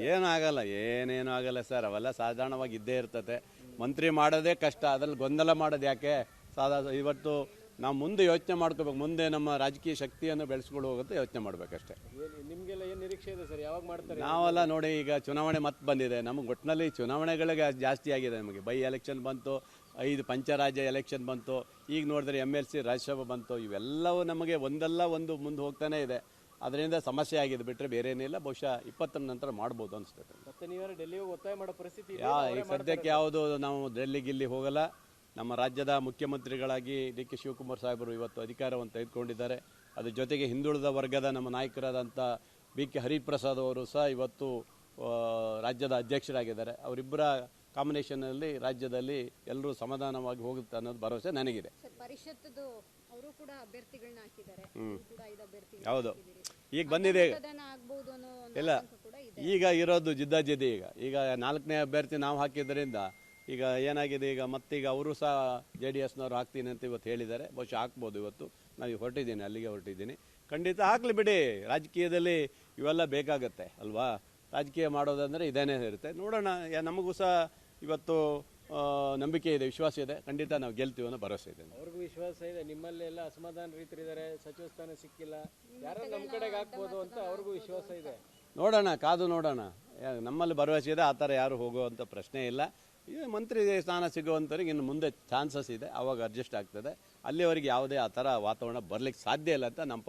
ಏನೂ ಆಗಲ್ಲ, ಏನೇನು ಆಗಲ್ಲ ಸರ್. ಅವೆಲ್ಲ ಸಾಧಾರಣವಾಗಿ ಇದ್ದೇ ಇರ್ತದೆ. ಮಂತ್ರಿ ಮಾಡೋದೇ ಕಷ್ಟ, ಅದ್ರಲ್ಲಿ ಗೊಂದಲ ಮಾಡೋದು ಯಾಕೆ? ಇವತ್ತು ನಾವು ಮುಂದೆ ಯೋಚನೆ ಮಾಡ್ಕೋಬೇಕು, ಮುಂದೆ ನಮ್ಮ ರಾಜಕೀಯ ಶಕ್ತಿಯನ್ನು ಬೆಳೆಸ್ಕೊಂಡು ಹೋಗುತ್ತೆ ಯೋಚನೆ ಮಾಡಬೇಕಷ್ಟೇ. ನಿಮಗೆಲ್ಲ ಏನು ನಿರೀಕ್ಷೆ ಇದೆ ಸರ್, ಯಾವಾಗ ಮಾಡ್ತಾರೆ? ನಾವೆಲ್ಲ ನೋಡಿ, ಈಗ ಚುನಾವಣೆ ಮತ್ತೆ ಬಂದಿದೆ, ನಮಗೆ ಒಟ್ಟಿನಲ್ಲಿ ಚುನಾವಣೆಗಳಿಗೆ ಜಾಸ್ತಿ ಆಗಿದೆ. ನಮಗೆ ಬೈ ಎಲೆಕ್ಷನ್ ಬಂತು, 5 ಪಂಚರಾಜ್ಯ ಎಲೆಕ್ಷನ್ ಬಂತು, ಈಗ ನೋಡಿದ್ರೆ MLC ರಾಜ್ಯಸಭೆ ಬಂತು. ಇವೆಲ್ಲವೂ ನಮಗೆ ಒಂದಲ್ಲ ಒಂದು ಮುಂದೆ ಹೋಗ್ತಾನೆ ಇದೆ. ಅದರಿಂದ ಸಮಸ್ಯೆ ಆಗಿದೆ ಬಿಟ್ಟರೆ ಬೇರೆ ಏನಿಲ್ಲ. ಬಹುಶಃ 20ರ ನಂತರ ಮಾಡ್ಬೋದು ಅನಿಸ್ತದೆ. ಮತ್ತೆ ನೀವೇನು ಡೆಲ್ಲಿಗೆ ಒತ್ತಾಯ ಮಾಡೋ ಪರಿಸ್ಥಿತಿ ಈಗ ಸದ್ಯಕ್ಕೆ ಯಾವುದು ನಾವು ಡೆಲ್ಲಿಗಿಲ್ಲಿ ಹೋಗಲ್ಲ. ನಮ್ಮ ರಾಜ್ಯದ ಮುಖ್ಯಮಂತ್ರಿಗಳಾಗಿ DK ಶಿವಕುಮಾರ್ ಸಾಹೇಬರು ಇವತ್ತು ಅಧಿಕಾರವನ್ನು ತೆಗೆದುಕೊಂಡಿದ್ದಾರೆ. ಅದ್ರ ಜೊತೆಗೆ ಹಿಂದುಳಿದ ವರ್ಗದ ನಮ್ಮ ನಾಯಕರಾದಂಥ BK ಹರಿಪ್ರಸಾದ್ ಅವರು ಸಹ ಇವತ್ತು ರಾಜ್ಯದ ಅಧ್ಯಕ್ಷರಾಗಿದ್ದಾರೆ. ಅವರಿಬ್ಬರ ಕಾಂಬಿನೇಷನ್ನಲ್ಲಿ ರಾಜ್ಯದಲ್ಲಿ ಎಲ್ಲರೂ ಸಮಾಧಾನವಾಗಿ ಹೋಗುತ್ತೆ ಅನ್ನೋದು ಭರವಸೆ ನನಗಿದೆ. ಪರಿಷತ್ತು ಅವರು ಕೂಡ ಅಭ್ಯರ್ಥಿಗಳನ್ನ ಹಾಕಿದ್ದಾರೆ. ಹೌದು, ಈಗ ಬಂದಿದೆ. ಇಲ್ಲ, ಈಗ ಇರೋದು ಜಿದ್ದಾಜಿದ್ದಿ. ಈಗ 4ನೇ ಅಭ್ಯರ್ಥಿ ನಾವು ಹಾಕಿದ್ದರಿಂದ ಈಗ ಏನಾಗಿದೆ, ಈಗ ಮತ್ತೀಗ ಅವರು ಸಹ JDSನವ್ರು ಹಾಕ್ತೀನಿ ಅಂತ ಇವತ್ತು ಹೇಳಿದ್ದಾರೆ. ಬಹುಶಃ ಹಾಕ್ಬೋದು. ಇವತ್ತು ನಾವು ಹೊರಟಿದ್ದೀನಿ, ಅಲ್ಲಿಗೆ ಹೊರಟಿದ್ದೀನಿ. ಖಂಡಿತ ಹಾಕ್ಲಿ ಬಿಡಿ, ರಾಜಕೀಯದಲ್ಲಿ ಇವೆಲ್ಲ ಬೇಕಾಗತ್ತೆ ಅಲ್ವಾ? ರಾಜಕೀಯ ಮಾಡೋದಂದರೆ ಇದೇನೇ ಇರುತ್ತೆ. ನೋಡೋಣ, ನಮಗೂ ಸಹ ಇವತ್ತು ನಂಬಿಕೆ ಇದೆ, ವಿಶ್ವಾಸ ಇದೆ. ಖಂಡಿತ ನಾವು ಗೆಲ್ತೀವಿ ಅನ್ನೋ ಭರವಸೆ ಇದೆ. ಅವ್ರಿಗೂ ವಿಶ್ವಾಸ ಇದೆ. ನಿಮ್ಮಲ್ಲಿ ಎಲ್ಲ ಅಸಮಾಧಾನ ರೀತಿದ್ದಾರೆ, ಸಚಿವ ಸ್ಥಾನ ಸಿಕ್ಕಿಲ್ಲ, ಯಾರೋ ನಮ್ಮ ಕಡೆಗೆ ಹಾಕ್ಬೋದು ಅಂತ ಅವ್ರಿಗೂ ವಿಶ್ವಾಸ ಇದೆ. ನೋಡೋಣ, ಕಾದು ನೋಡೋಣ. ನಮ್ಮಲ್ಲಿ ಭರವಸೆ ಇದೆ, ಆ ಥರ ಯಾರು ಹೋಗುವಂಥ ಪ್ರಶ್ನೆ ಇಲ್ಲ. ಈ ಮಂತ್ರಿ ಸ್ಥಾನ ಸಿಗುವಂಥವ್ರಿಗೆ ಇನ್ನು ಮುಂದೆ ಚಾನ್ಸಸ್ ಇದೆ, ಆವಾಗ ಅಡ್ಜಸ್ಟ್ ಆಗ್ತದೆ. ಅಲ್ಲಿವರೆಗೆ ಯಾವುದೇ ಆ ಥರ ವಾತಾವರಣ ಬರಲಿಕ್ಕೆ ಸಾಧ್ಯ ಇಲ್ಲ ಅಂತ ನಮ್ಮ ಪಕ್ಷ